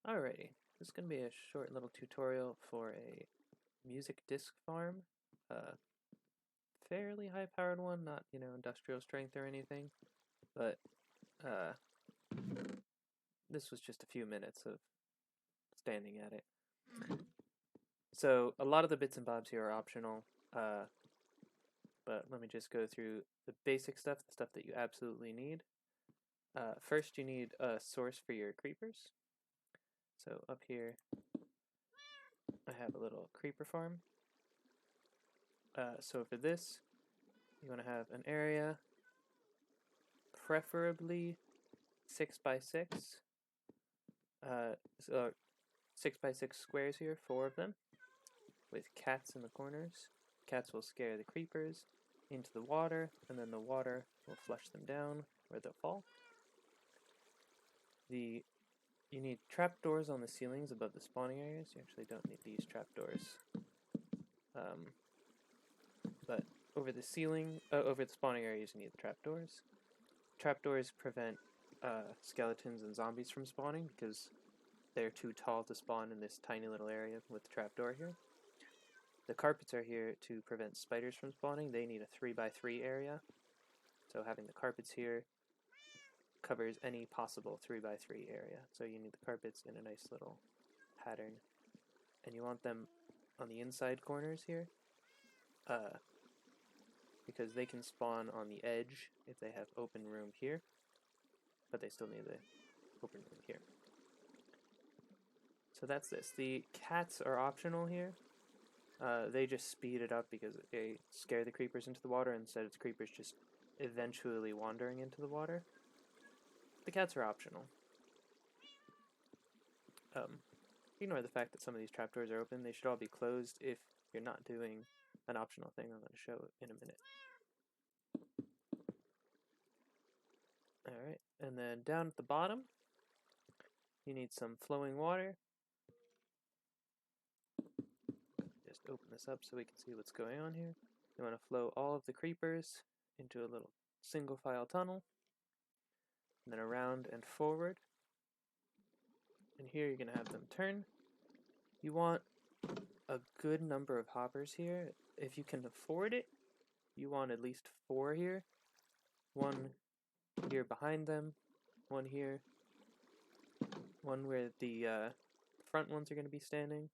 Alrighty, this is going to be a short little tutorial for a music disc farm. Fairly high-powered one, not, industrial strength or anything, but uh, this was just a few minutes of standing at it. So a lot of the bits and bobs here are optional, but let me just go through the basic stuff, the stuff that you absolutely need. First, you need a source for your creepers. So up here, I have a little creeper farm. So for this, you want to have an area, preferably 6 by 6. So 6 by 6 squares here, 4 of them, with cats in the corners. Cats will scare the creepers into the water, and then the water will flush them down where they'll fall. You need trapdoors on the ceilings above the spawning areas. You actually don't need these trapdoors. But over the ceiling, over the spawning areas, you need the trapdoors. Trapdoors prevent skeletons and zombies from spawning because they're too tall to spawn in this tiny little area with the trapdoor here. The carpets are here to prevent spiders from spawning. They need a 3 by 3 area. So having the carpets here covers any possible 3 by 3 area. So you need the carpets in a nice little pattern. And you want them on the inside corners here. Because they can spawn on the edge if they have open room here. But they still need the open room here. So that's this. The cats are optional here. They just speed it up because they scare the creepers into the water instead of the creepers just eventually wandering into the water. The cats are optional. Ignore the fact that some of these trapdoors are open. They should all be closed if you're not doing an optional thing I'm going to show in a minute. Alright, and then down at the bottom, you need some flowing water. Just open this up so we can see what's going on here. You want to flow all of the creepers into a little single file tunnel, and then around and forward. And here you're going to have them turn. You want a good number of hoppers here. If you can afford it, you want at least 4 here. 1 here behind them, 1 here, 1 where the front ones are going to be standing,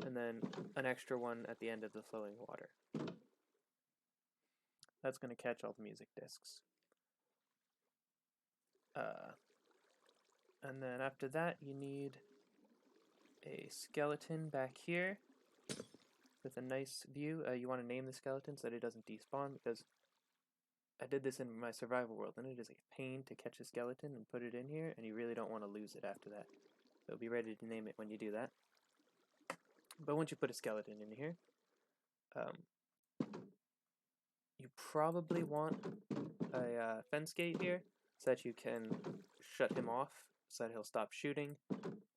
and then an extra one at the end of the flowing water. That's going to catch all the music discs. And then after that, you need a skeleton back here with a nice view. You want to name the skeleton so that it doesn't despawn, because I did this in my survival world, and it is a pain to catch a skeleton and put it in here, and you really don't want to lose it after that. So be ready to name it when you do that. But once you put a skeleton in here, you probably want a fence gate here so that you can shut him off so that he'll stop shooting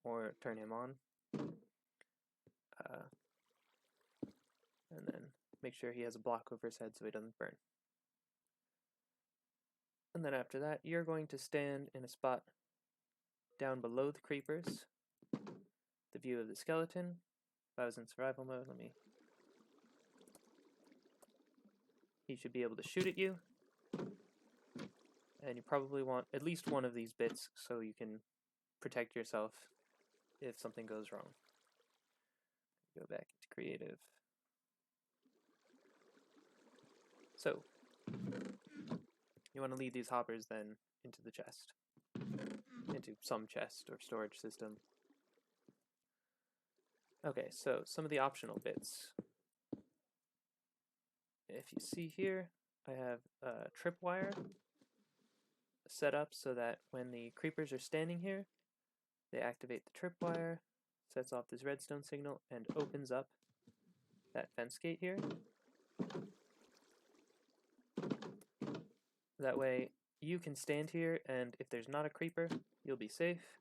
or turn him on. And then make sure he has a block over his head so he doesn't burn. And then after that, you're going to stand in a spot down below the creepers, the view of the skeleton. If I was in survival mode, he should be able to shoot at you. And you probably want at least one of these bits so you can protect yourself if something goes wrong. Go back into creative. So, you want to lead these hoppers then into the chest. Into some chest or storage system. Okay, so some of the optional bits. If you see here, I have a tripwire set up so that when the creepers are standing here, they activate the tripwire, sets off this redstone signal, and opens up that fence gate here. That way, you can stand here, and if there's not a creeper, you'll be safe.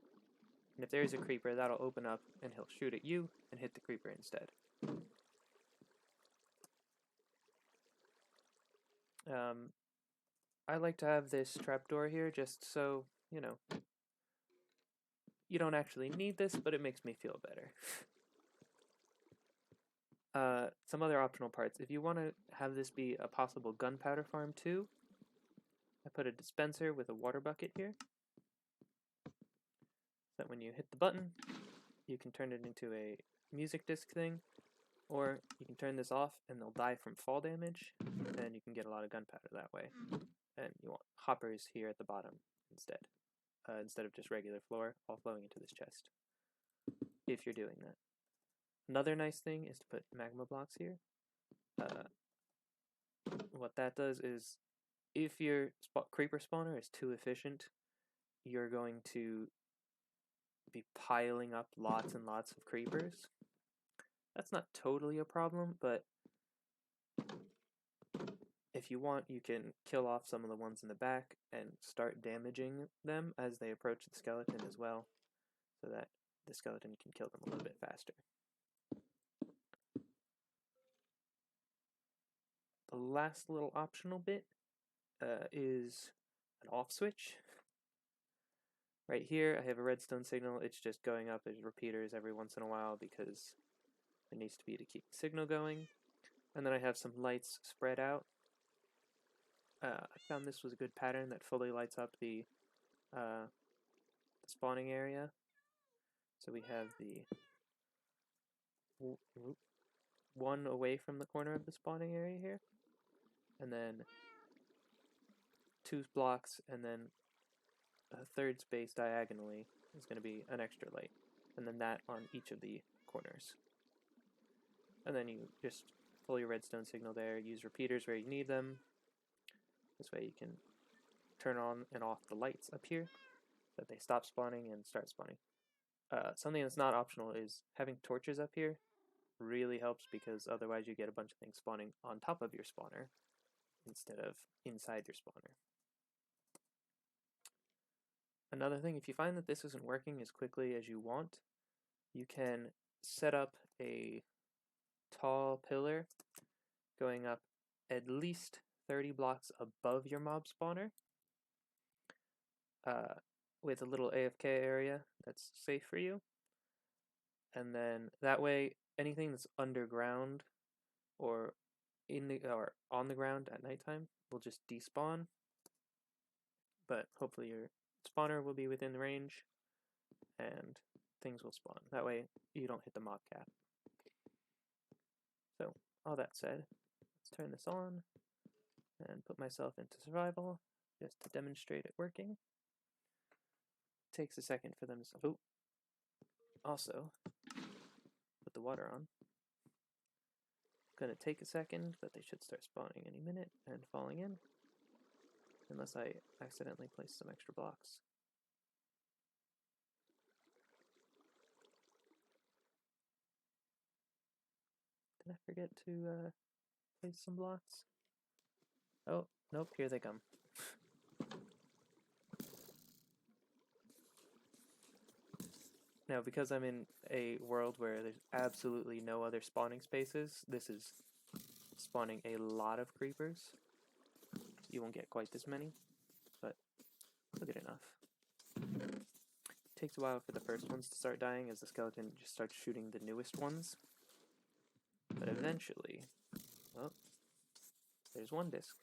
And if there is a creeper, that'll open up, and he'll shoot at you and hit the creeper instead. I like to have this trapdoor here just so, You don't actually need this, but it makes me feel better. Some other optional parts. If you want to have this be a possible gunpowder farm too, I put a dispenser with a water bucket here. So that when you hit the button, you can turn it into a music disc thing, or you can turn this off and they'll die from fall damage, and you can get a lot of gunpowder that way. And you want hoppers here at the bottom instead of just regular floor, all flowing into this chest, if you're doing that. Another nice thing is to put magma blocks here. What that does is, if your creeper spawner is too efficient, you're going to be piling up lots and lots of creepers. That's not totally a problem, but if you want, you can kill off some of the ones in the back and start damaging them as they approach the skeleton as well, so that the skeleton can kill them a little bit faster. The last little optional bit is an off switch. Right here, I have a redstone signal. It's just going up as repeaters every once in a while because it needs to be to keep the signal going. And then I have some lights spread out. I found this was a good pattern that fully lights up the spawning area. So we have the one away from the corner of the spawning area here, and then 2 blocks, and then a third space diagonally is going to be an extra light, and then that on each of the corners. And then you just pull your redstone signal there, use repeaters where you need them. This way you can turn on and off the lights up here so that they stop spawning and start spawning. Something that's not optional is having torches up here really helps, because otherwise you get a bunch of things spawning on top of your spawner instead of inside your spawner. Another thing, if you find that this isn't working as quickly as you want, you can set up a tall pillar going up at least 30 blocks above your mob spawner with a little AFK area that's safe for you. And then that way, anything that's underground or on the ground at nighttime will just despawn. But hopefully your spawner will be within the range and things will spawn. That way you don't hit the mob cap. So all that said, let's turn this on and put myself into survival just to demonstrate it working. It takes a second for them to... Also, put the water on. Gonna take a second, but they should start spawning any minute and falling in, unless I accidentally place some extra blocks. Did I forget to place some blocks? Oh, nope, here they come. Now, because I'm in a world where there's absolutely no other spawning spaces, this is spawning a lot of creepers. You won't get quite this many, but you'll get enough. It takes a while for the first ones to start dying as the skeleton just starts shooting the newest ones. But eventually, well, there's one disc.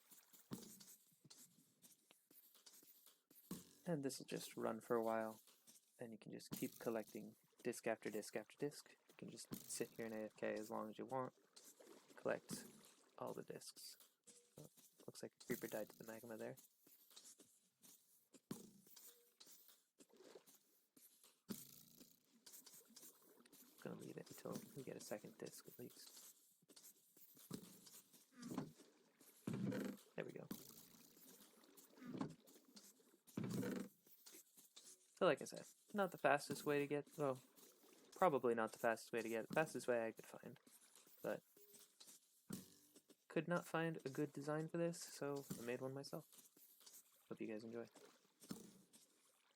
And this will just run for a while, and you can just keep collecting disc after disc after disc. You can just sit here in AFK as long as you want, collect all the discs. Oh, looks like a creeper died to the magma there. I'm gonna leave it until we get a second disc at least. There we go. So like I said, not the fastest way to get, well, probably not the fastest way to get, fastest way I could find, but could not find a good design for this, so I made one myself. Hope you guys enjoy.